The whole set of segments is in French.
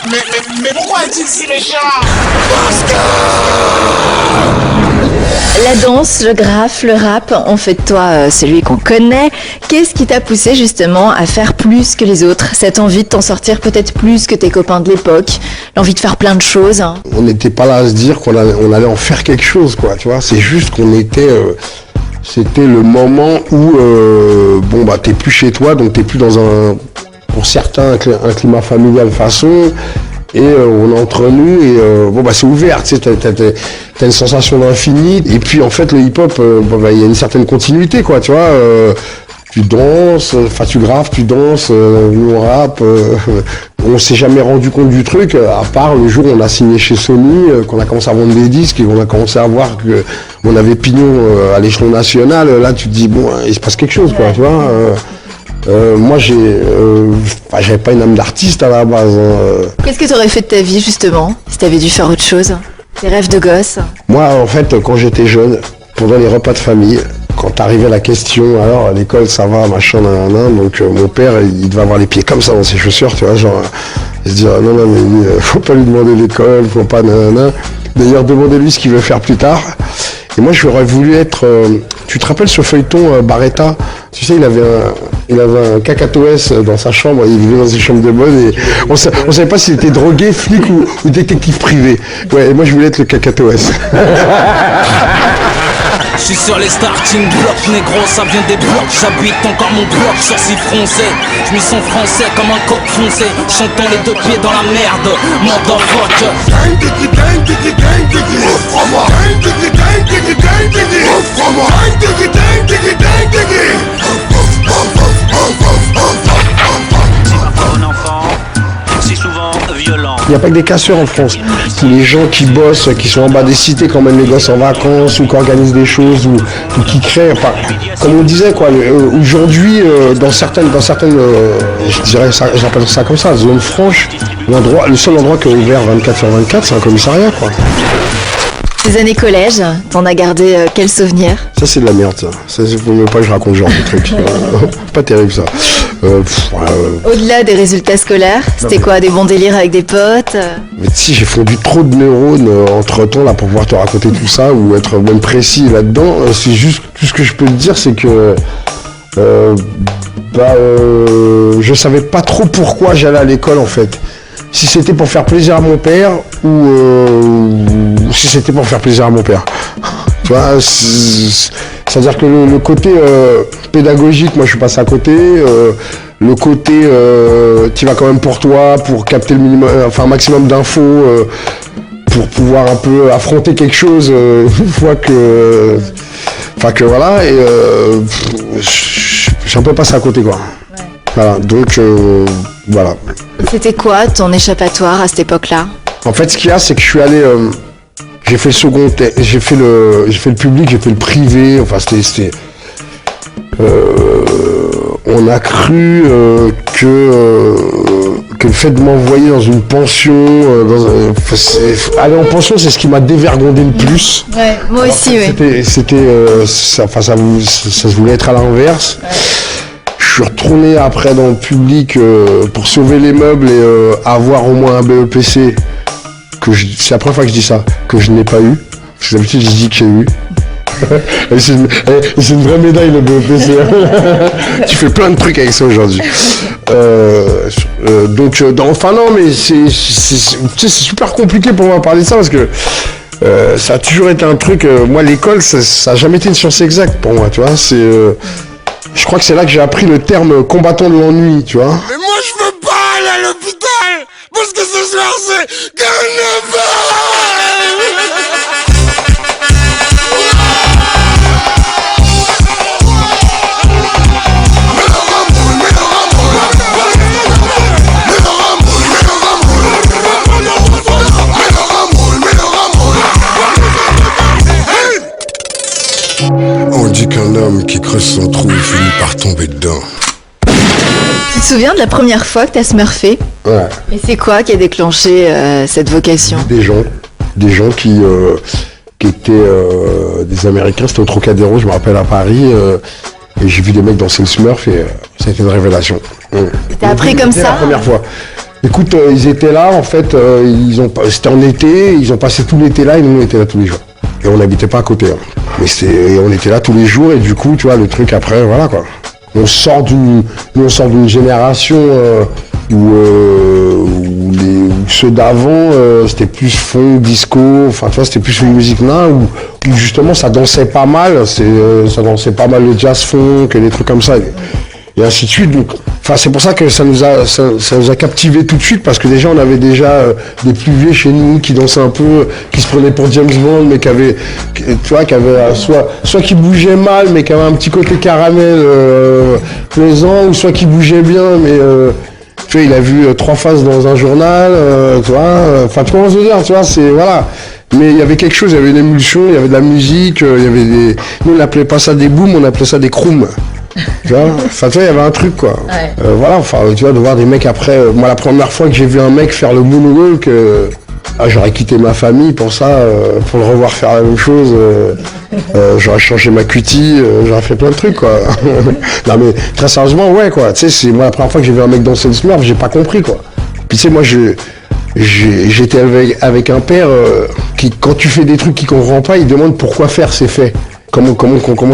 Mais pourquoi est-il si méchant? La danse, le graphe, le rap ont fait de toi celui qu'on connaît. Qu'est-ce qui t'a poussé justement à faire plus que les autres? Cette envie de t'en sortir peut-être plus que tes copains de l'époque, l'envie de faire plein de choses, hein. On n'était pas là à se dire qu'on allait en faire quelque chose, quoi, tu vois. C'est juste qu'on était... c'était le moment où, t'es plus chez toi, donc t'es plus dans pour certains, un climat familial façon... Et on est entre nous et c'est ouvert, tu sais, t'as une sensation d'infini. Et puis en fait le hip-hop, il y a une certaine continuité, quoi, tu vois. Tu danses, tu graves, tu danses, nous on rappe. On s'est jamais rendu compte du truc, à part le jour où on a signé chez Sony, qu'on a commencé à vendre des disques et qu'on a commencé à voir qu'on avait pignon à l'échelon national. Là tu te dis, bon, il se passe quelque chose, quoi, tu vois. Moi j'avais pas une âme d'artiste à la base, hein. Qu'est-ce que tu aurais fait de ta vie justement, si tu avais dû faire autre chose? Tes rêves de gosse? Moi en fait quand j'étais jeune, pendant les repas de famille, quand arrivait la question, alors à l'école ça va, machin, nanana, donc mon père il devait avoir les pieds comme ça dans ses chaussures, tu vois, genre il se dit non mais faut pas lui demander l'école, faut pas nanana. D'ailleurs demandez-lui ce qu'il veut faire plus tard. Et moi j'aurais voulu être, tu te rappelles ce feuilleton Barretta? Tu sais, il avait un cacatoès dans sa chambre, il vivait dans une chambre de bonne et on savait pas s'il était drogué, flic ou détective privé. Ouais, et moi je voulais être le cacatoès. Je suis sur les starting blocks, négro, ça vient des blocs. J'habite encore mon bloc, sourcil froncé. Je m'y sens français comme un coq foncé. Chantant les deux pieds dans la merde, motherfucker. Il n'y a pas que des casseurs en France. Tous les gens qui bossent, qui sont en bas des cités, qui emmènent les gosses en vacances, ou qui organisent des choses, ou qui créent. Enfin, comme on disait, quoi. Aujourd'hui, dans certaines, je dirais ça, j'appelle ça comme ça, zone franche, le seul endroit qui est ouvert 24/24, c'est un commissariat, quoi. Tes années collège, t'en as gardé quel souvenir? Ça c'est de la merde, ça. Ça faut même pas que je raconte ce genre de truc. Pas terrible ça. Au-delà des résultats scolaires, c'était quoi, des bons délires avec des potes? Mais si j'ai fondu trop de neurones entre temps là pour pouvoir te raconter tout ça ou être même précis là-dedans, c'est juste tout ce que je peux te dire, c'est que je savais pas trop pourquoi j'allais à l'école en fait. Si c'était pour faire plaisir à mon père ou si c'était pour faire plaisir à mon père. Tu vois, c'est-à-dire que le côté pédagogique, moi je suis passé à côté. Le côté tu vas quand même pour toi, pour capter le minimum, un maximum d'infos, pour pouvoir un peu affronter quelque chose une fois que. Voilà, et je suis un peu passé à côté, quoi. Ouais. Voilà, donc voilà. C'était quoi ton échappatoire à cette époque-là? En fait, ce qu'il y a, c'est que je suis allé, j'ai fait le second, j'ai fait le public, j'ai fait le privé. Enfin, c'était, on a cru que le fait de m'envoyer dans une pension, aller en pension, c'est ce qui m'a dévergondé le plus. Ouais, moi aussi, oui. Ça se voulait être à l'inverse. Ouais. Je suis retourné après dans le public pour sauver les meubles et avoir au moins un BEPC. C'est la première fois que je dis ça, que je n'ai pas eu. Parce que d'habitude je dis que j'ai eu. C'est une vraie médaille le BEPC. Tu fais plein de trucs avec ça aujourd'hui. Non mais c'est super compliqué pour moi de parler de ça parce que ça a toujours été un truc. Moi l'école ça a jamais été une science exacte pour moi, tu vois. Je crois que c'est là que j'ai appris le terme combattant de l'ennui, tu vois. Mais moi je veux pas aller à l'hôpital parce que ce soir c'est carnaval. On dit qu'un homme qui creuse son trou finit par tomber dedans. Tu te souviens de la première fois que t'as smurfé? Ouais. Et c'est quoi qui a déclenché cette vocation? Des gens qui étaient des Américains, c'était au Trocadéro, je me rappelle, à Paris, et j'ai vu des mecs danser le Smurf et ça a été une révélation. T'as appris comme ça? La première fois. Écoute, ils étaient là, en fait, c'était en été, ils ont passé tout l'été là, et nous on était là tous les jours. Et on n'habitait pas à côté. Hein. Et on était là tous les jours, et du coup, tu vois, le truc après, voilà quoi. On sort d'une génération où ceux d'avant, c'était plus funk, disco, enfin tu vois, c'était plus une musique là où justement ça dansait pas mal, ça dansait pas mal le jazz funk et des trucs comme ça. Et ainsi de suite. Donc, enfin, c'est pour ça que ça nous a captivés tout de suite, parce que déjà on avait déjà des plus vieux chez nous qui dansaient un peu, qui se prenaient pour James Bond, mais qui avaient soit qui bougeaient mal, mais qui avaient un petit côté caramel plaisant, ou soit qui bougeaient bien, mais tu vois, il a vu 3 phases dans un journal, tu vois. Enfin, tu vois ce que je veux dire, tu vois, c'est voilà. Mais il y avait quelque chose, il y avait une émulsion, il y avait de la musique, il y avait des. Nous on n'appelait pas ça des booms, on appelait ça des crooms. Tu vois, enfin tu vois, il y avait un truc quoi. Ouais. Voilà, enfin tu vois, de voir des mecs après. Moi la première fois que j'ai vu un mec faire le moonwalk, j'aurais quitté ma famille pour ça, pour le revoir faire la même chose. J'aurais changé ma cutie, j'aurais fait plein de trucs quoi. Non mais très sérieusement ouais quoi. Tu sais, c'est moi la première fois que j'ai vu un mec danser le Smurf, j'ai pas compris quoi. Puis tu sais, moi j'étais avec un père qui, quand tu fais des trucs qu'il comprend pas, il demande pourquoi faire ces faits. Comment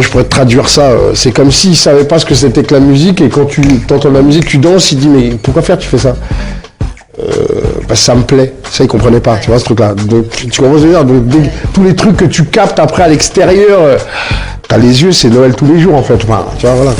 je pourrais te traduire ça? C'est comme s'il savait pas ce que c'était que la musique, et quand tu entends la musique, tu danses, il dit mais pourquoi faire tu fais ça? Ça me plaît. Ça il comprenait pas, tu vois ce truc-là. Donc tu comprends ce que je veux dire? Donc tous les trucs que tu captes après à l'extérieur, t'as les yeux, c'est Noël tous les jours en fait. Enfin, tu vois voilà.